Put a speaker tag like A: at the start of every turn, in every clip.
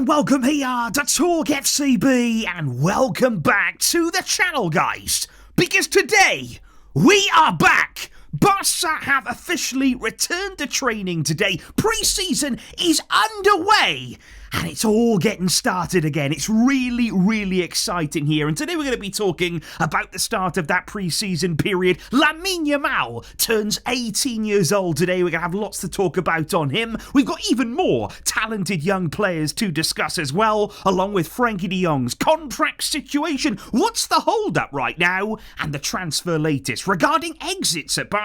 A: and welcome here to TalkFCB, and welcome back to the channel, guys, because today we are back. Barca have officially returned to training today. Preseason is underway, and it's all getting started again. It's really, really exciting here. And today we're going to be talking about the start of that preseason period. Lamine Yamal turns 18 years old today. We're going to have lots to talk about on him. We've got even more talented young players to discuss as well, along with Frenkie de Jong's contract situation. What's the hold-up right now? And the transfer latest regarding exits at Barca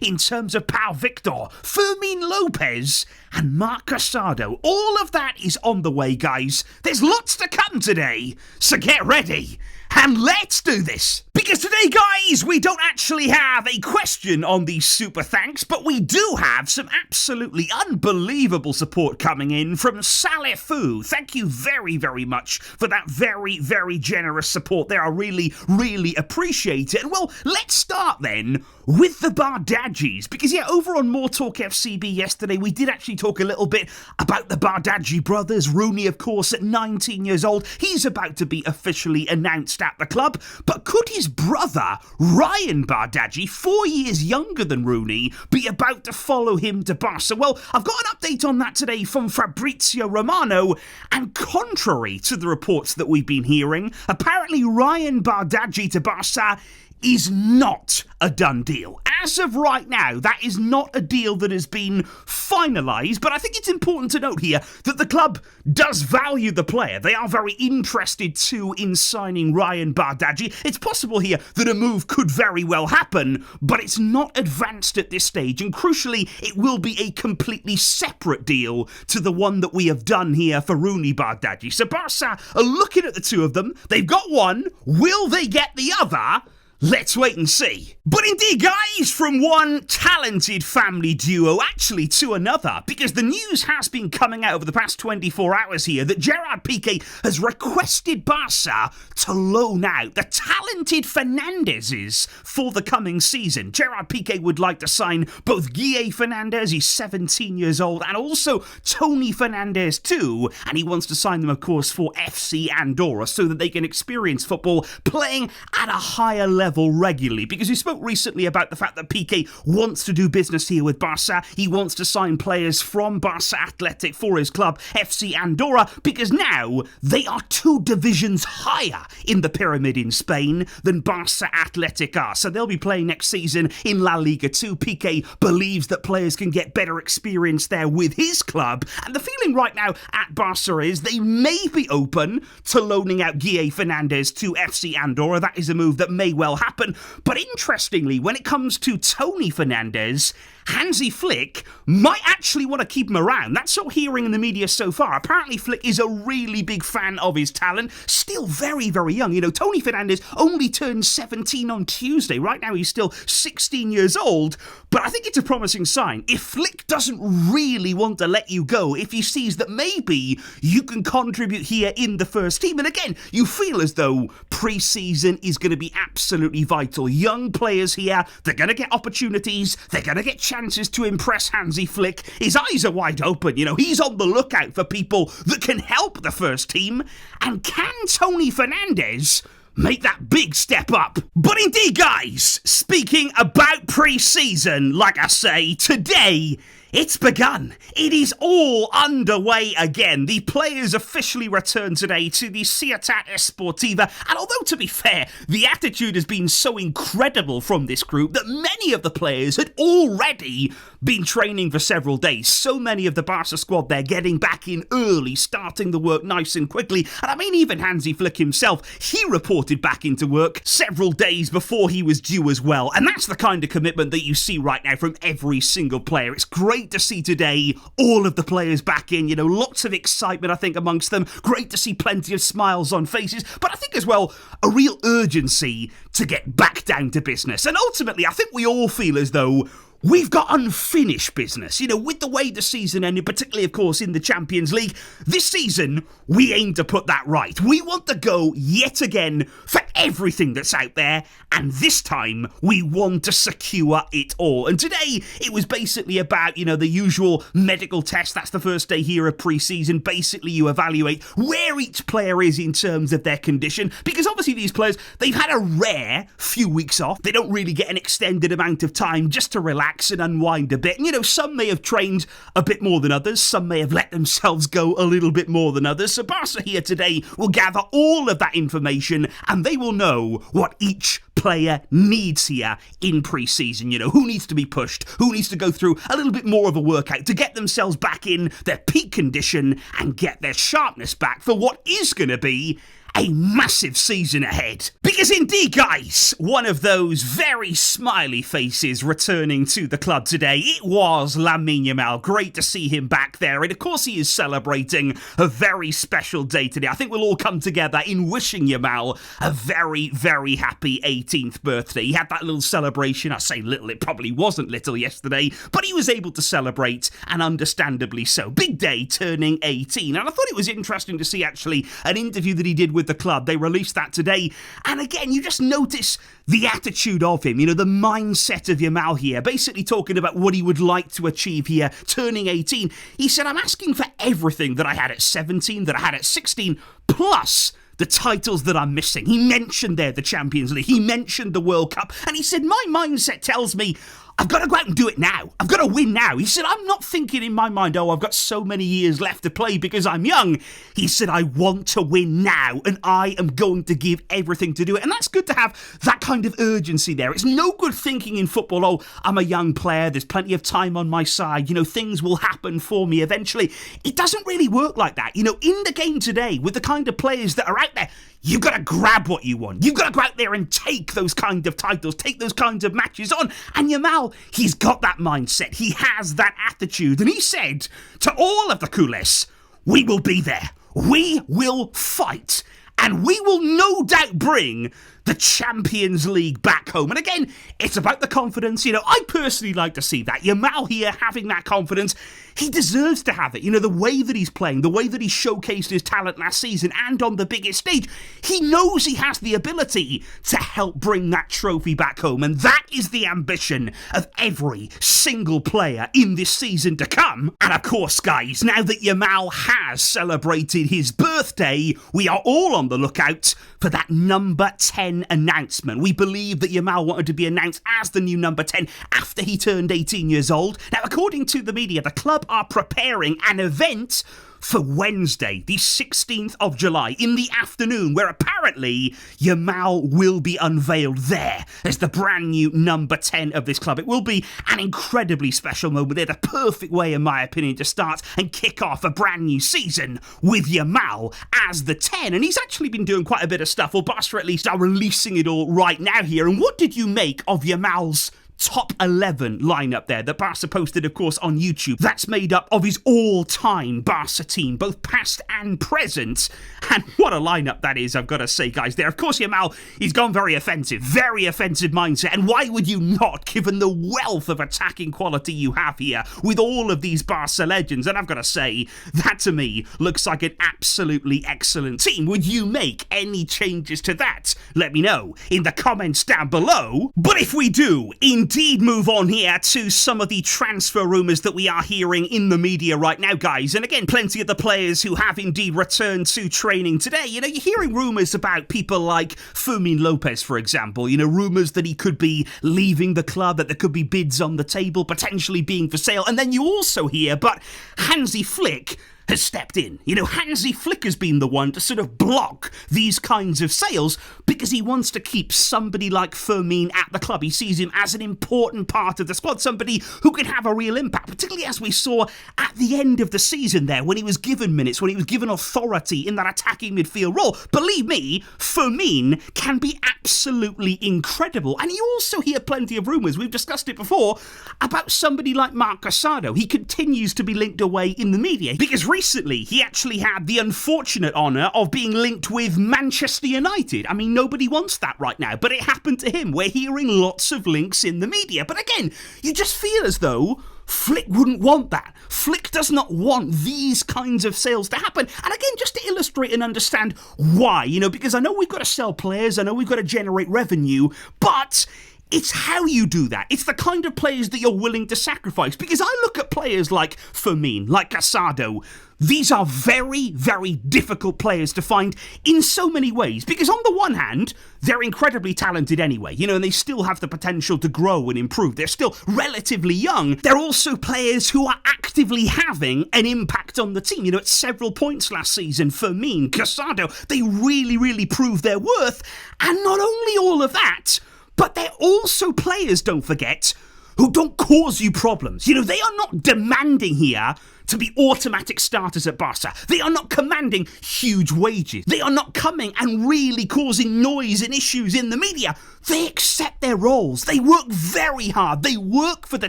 A: in terms of Pau Victor, Fermin Lopez, and Marc Casado. All of that is on the way, guys. There's lots to come today, so get ready. And let's do this. Because today, guys, we don't actually have a question on the super thanks, but we do have some absolutely unbelievable support coming in from Salifu. Thank you very, very much for that very, very generous support there. I really, really appreciate it. And well, let's start then with the Bardajis. Because yeah, over on More Talk FCB yesterday, we did actually talk a little bit about the Bardaji brothers. Rooney, of course, at 19 years old, he's about to be officially announced at the club. But could his brother, Ryan Bardaji, 4 years younger than Rooney, be about to follow him to Barca? Well, I've got an update on that today from Fabrizio Romano, and contrary to the reports that we've been hearing, apparently Ryan Bardaji to Barca is not a done deal. As of right now, that is not a deal that has been finalised, but I think it's important to note here that the club does value the player. They are very interested too in signing Ryan Bardaji. It's possible here that a move could very well happen, but it's not advanced at this stage, and crucially, it will be a completely separate deal to the one that we have done here for Rooney Bardaji. So Barca are looking at the two of them. They've got one. Will they get the other? Let's wait and see. But indeed, guys, from one talented family duo actually to another, because the news has been coming out over the past 24 hours here that Gerard Piqué has requested Barca to loan out the talented Fernandezes for the coming season. Gerard Piqué would like to sign both Guille Fernandez, he's 17 years old, and also Tony Fernandez too, and he wants to sign them, of course, for FC Andorra so that they can experience football playing at a higher level regularly, because we spoke recently about the fact that Piqué wants to do business here with Barca. He wants to sign players from Barca Athletic for his club, FC Andorra, because now they are 2 divisions higher in the pyramid in Spain than Barca Athletic are. So they'll be playing next season in La Liga 2. Piqué believes that players can get better experience there with his club, and the feeling right now at Barca is they may be open to loaning out Guille Fernandez to FC Andorra. That is a move that may well happen. But interestingly, when it comes to Tony Fernandez, Hansi Flick might actually want to keep him around. That's what we're hearing in the media so far. Apparently Flick is a really big fan of his talent, still very, very young. You know, Tony Fernandez only turned 17 on Tuesday. Right now he's still 16 years old, but I think it's a promising sign. If Flick doesn't really want to let you go, if he sees that maybe you can contribute here in the first team, and again, you feel as though pre-season is going to be absolutely vital. Young players here, they're going to get opportunities, they're going to get chances to impress Hansi Flick. His eyes are wide open, you know, he's on the lookout for people that can help the first team. And can Tony Fernandez make that big step up? But indeed, guys, speaking about pre-season, like I say, today it's begun. It is all underway again. The players officially return today to the Ciutat Esportiva. And although, to be fair, the attitude has been so incredible from this group that many of the players had already been training for several days. So many of the Barca squad, they're getting back in early, starting the work nice and quickly. And I mean, even Hansi Flick himself, he reported back into work several days before he was due as well. And that's the kind of commitment that you see right now from every single player. It's great to see today all of the players back in, you know, lots of excitement, I think, amongst them. Great to see plenty of smiles on faces, but I think as well, a real urgency to get back down to business. And ultimately, I think we all feel as though we've got unfinished business. With the way the season ended, particularly, of course, in the Champions League, this season, we aim to put that right. We want to go yet again for everything that's out there, and this time, we want to secure it all. And today, it was basically about, the usual medical test. That's the first day here of pre-season. Basically, you evaluate where each player is in terms of their condition, because obviously these players, they've had a rare few weeks off. They don't really get an extended amount of time just to relax and unwind a bit. And, some may have trained a bit more than others. Some may have let themselves go a little bit more than others. So Barca here today will gather all of that information, and they will know what each player needs here in pre-season. Who needs to be pushed, who needs to go through a little bit more of a workout to get themselves back in their peak condition and get their sharpness back for what is going to be a massive season ahead. Because indeed, guys, one of those very smiley faces returning to the club today, it was Lamine Yamal. Great to see him back there. And of course, he is celebrating a very special day today. I think we'll all come together in wishing Yamal a very, very happy 18th birthday. He had that little celebration. I say little, it probably wasn't little yesterday, but he was able to celebrate, and understandably so. Big day, turning 18. And I thought it was interesting to see, actually, an interview that he did with the club. They released that today, and again, you just notice the attitude of him, the mindset of Yamal here, basically talking about what he would like to achieve here, turning 18. He said, I'm asking for everything that I had at 17, that I had at 16, plus the titles that I'm missing. He mentioned there the Champions League, he mentioned the World Cup, and he said, my mindset tells me I've got to go out and do it now. I've got to win now. He said, I'm not thinking in my mind, I've got so many years left to play because I'm young. He said, I want to win now, and I am going to give everything to do it. And that's good to have that kind of urgency there. It's no good thinking in football, I'm a young player, there's plenty of time on my side, things will happen for me eventually. It doesn't really work like that. In the game today, with the kind of players that are out there, you've got to grab what you want. You've got to go out there and take those kind of titles, take those kinds of matches on. And Yamal, he's got that mindset. He has that attitude. And he said to all of the culés, we will be there. We will fight. And we will no doubt bring the Champions League back home. And again, it's about the confidence. I personally like to see that. Yamal here having that confidence. He deserves to have it. The way that he's playing, the way that he showcased his talent last season and on the biggest stage, he knows he has the ability to help bring that trophy back home. And that is the ambition of every single player in this season to come. And of course, guys, now that Yamal has celebrated his birthday, we are all on the lookout for that number 10 announcement. We believe that Yamal wanted to be announced as the new number 10 after he turned 18 years old. Now, according to the media, the club are preparing an event for Wednesday, the 16th of July, in the afternoon, where apparently Yamal will be unveiled there as the brand new number 10 of this club. It will be an incredibly special moment. They're the perfect way, in my opinion, to start and kick off a brand new season with Yamal as the 10. And he's actually been doing quite a bit of stuff, or Barca at least are releasing it all right now here. And what did you make of Yamal's top 11 lineup there that Barca posted, of course, on YouTube? That's made up of his all-time Barca team, both past and present. And what a lineup that is, I've got to say, guys. There, of course, Yamal, he's gone very offensive mindset. And why would you not, given the wealth of attacking quality you have here with all of these Barca legends? And I've got to say, that to me looks like an absolutely excellent team. Would you make any changes to that? Let me know in the comments down below. But if we do, indeed move on here to some of the transfer rumours that we are hearing in the media right now, guys. And again, plenty of the players who have indeed returned to training today. You're hearing rumours about people like Fermin Lopez, for example. Rumours that he could be leaving the club, that there could be bids on the table, potentially being for sale. And then you also hear, but Hansi Flick has stepped in. Hansi Flick has been the one to sort of block these kinds of sales because he wants to keep somebody like Fermin at the club. He sees him as an important part of the squad, somebody who can have a real impact, particularly as we saw at the end of the season there when he was given minutes, when he was given authority in that attacking midfield role. Believe me, Fermin can be absolutely incredible. And you also hear plenty of rumours, we've discussed it before, about somebody like Marc Casado. He continues to be linked away in the media because recently, he actually had the unfortunate honour of being linked with Manchester United. I mean, nobody wants that right now, but it happened to him. We're hearing lots of links in the media. But again, you just feel as though Flick wouldn't want that. Flick does not want these kinds of sales to happen. And again, just to illustrate and understand why, because I know we've got to sell players, I know we've got to generate revenue, but it's how you do that. It's the kind of players that you're willing to sacrifice. Because I look at players like Fermin, like Casado. These are very, very difficult players to find in so many ways. Because on the one hand, they're incredibly talented anyway, and they still have the potential to grow and improve. They're still relatively young. They're also players who are actively having an impact on the team. At several points last season, Fermin, Casado, they really, really proved their worth. And not only all of that, but they're also players, don't forget, who don't cause you problems. They are not demanding here to be automatic starters at Barca. They are not commanding huge wages. They are not coming and really causing noise and issues in the media. They accept their roles. They work very hard. They work for the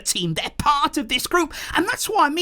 A: team. They're part of this group. And that's why,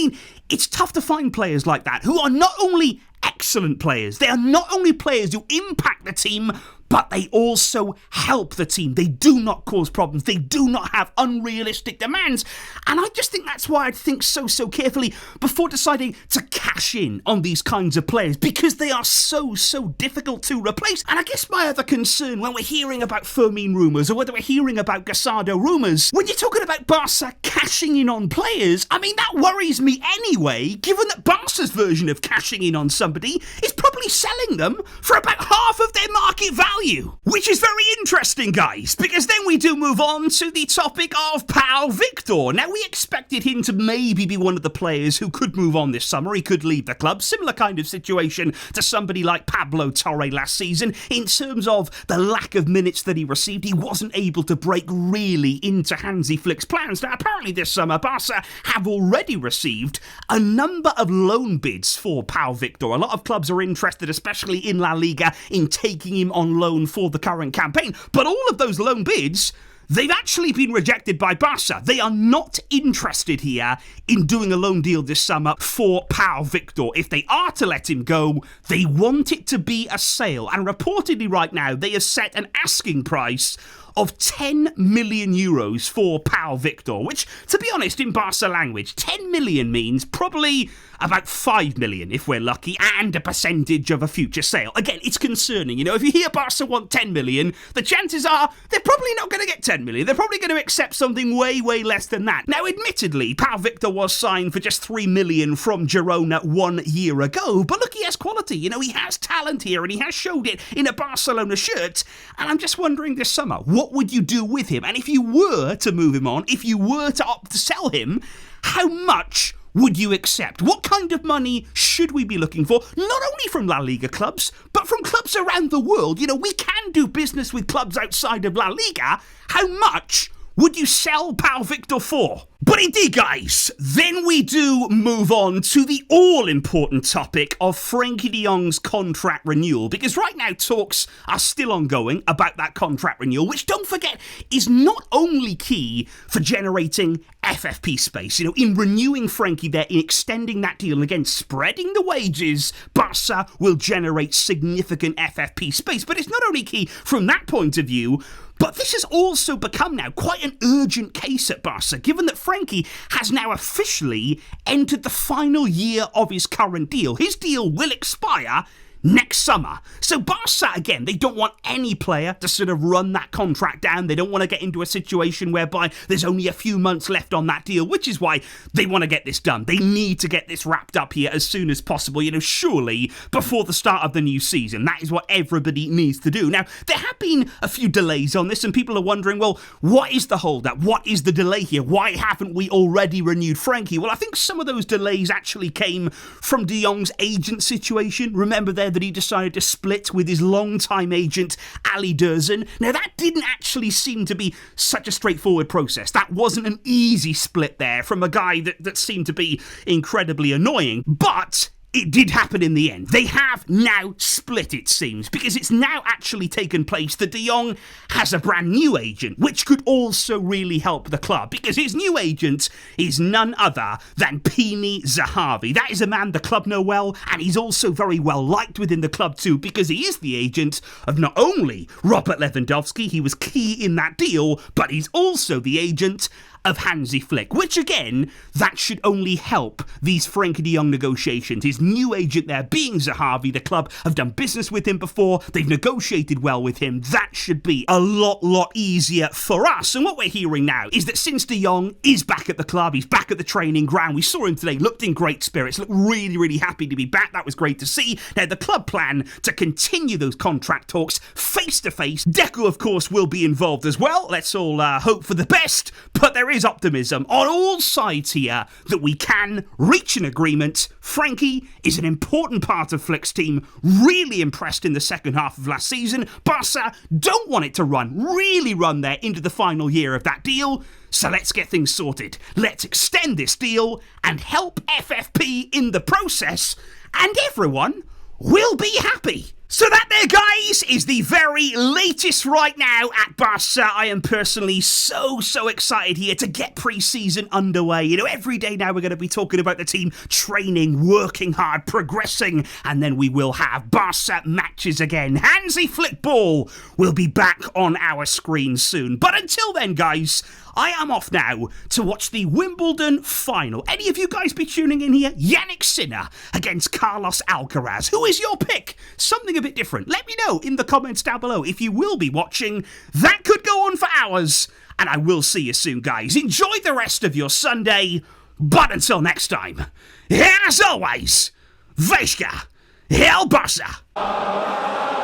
A: it's tough to find players like that who are not only excellent players, they are not only players who impact the team, but they also help the team. They do not cause problems. They do not have unrealistic demands. And I just think that's why I'd think so carefully before deciding to cash in on these kinds of players, because they are so difficult to replace. And I guess my other concern when we're hearing about Fermin rumours, or whether we're hearing about Casado rumours, when you're talking about Barca cashing in on players, that worries me anyway, given that Barca's version of cashing in on somebody is probably selling them for about half of their market value. Which is very interesting, guys, because then we do move on to the topic of Pau Victor. Now, we expected him to maybe be one of the players who could move on this summer. He could leave the club. Similar kind of situation to somebody like Pablo Torre last season. In terms of the lack of minutes that he received, he wasn't able to break really into Hansi Flick's plans. Now, apparently this summer, Barca have already received a number of loan bids for Pau Victor. A lot of clubs are interested, especially in La Liga, in taking him on loan for the current campaign. But all of those loan bids, they've actually been rejected by Barca. They are not interested here in doing a loan deal this summer for Pau Victor. If they are to let him go, they want it to be a sale. And reportedly right now, they have set an asking price of 10 million euros for Pau Victor, which, to be honest, in Barca language, 10 million means probably about 5 million if we're lucky, and a percentage of a future sale. Again, it's concerning. If you hear Barca want 10 million, the chances are they're probably not going to get 10 million. They're probably going to accept something way less than that. Now, admittedly, Pau Victor was signed for just 3 million from Girona 1 year ago, but look, he has quality. He has talent here, and he has showed it in a Barcelona shirt. And I'm just wondering this summer, what would you do with him? And if you were to move him on, if you were to opt to sell him, how much would you accept? What kind of money should we be looking for? Not only from La Liga clubs, but from clubs around the world. We can do business with clubs outside of La Liga. How much would you sell Pau Victor for? But indeed, guys, then we do move on to the all-important topic of Frenkie de Jong's contract renewal, because right now talks are still ongoing about that contract renewal, which, don't forget, is not only key for generating FFP space. In renewing Frenkie there, in extending that deal, and again, spreading the wages, Barca will generate significant FFP space. But it's not only key from that point of view, but this has also become now quite an urgent case at Barca, given that Frenkie has now officially entered the final year of his current deal. His deal will expire next summer. So Barca, again, they don't want any player to sort of run that contract down. They don't want to get into a situation whereby there's only a few months left on that deal, which is why they want to get this done. They need to get this wrapped up here as soon as possible, surely before the start of the new season. That is what everybody needs to do. Now, there have been a few delays on this, and people are wondering, well, what is the hold-up? What is the delay here? Why haven't we already renewed Frenkie? Well, I think some of those delays actually came from de Jong's agent situation. Remember there that he decided to split with his longtime agent, Ali Dursun. Now, that didn't actually seem to be such a straightforward process. That wasn't an easy split there from a guy that seemed to be incredibly annoying. But it did happen in the end. They have now split, it seems, because it's now actually taken place that De Jong has a brand new agent, which could also really help the club, because his new agent is none other than Pini Zahavi. That is a man the club know well, and he's also very well liked within the club too, because he is the agent of not only Robert Lewandowski, he was key in that deal, but he's also the agent of Hansi Flick, which again, that should only help these Frenkie de Jong negotiations. His new agent there being Zahavi, the club have done business with him before, they've negotiated well with him, that should be a lot easier for us. And what we're hearing now is that since de Jong is back at the club, he's back at the training ground, we saw him today, looked in great spirits, looked really happy to be back, that was great to see. Now the club plan to continue those contract talks face to face. Deco of course will be involved as well, let's all hope for the best, but there is optimism on all sides here that we can reach an agreement. Frenkie is an important part of Flick's team, really impressed in the second half of last season. Barca don't want it to really run there into the final year of that deal. So let's get things sorted. Let's extend this deal and help FFP in the process, and everyone will be happy. So that there, guys, is the very latest right now at Barca. I am personally so excited here to get pre-season underway. You know, every day now we're going to be talking about the team training, working hard, progressing, and then we will have Barca matches again. Hansi Flick ball will be back on our screen soon. But until then, guys, I am off now to watch the Wimbledon final. Any of you guys be tuning in here? Yannick Sinner against Carlos Alcaraz. Who is your pick? Something a bit different. Let me know in the comments down below if you will be watching. That could go on for hours, and I will see you soon, guys. Enjoy the rest of your Sunday, but until next time, as always, Vejka, El Barça.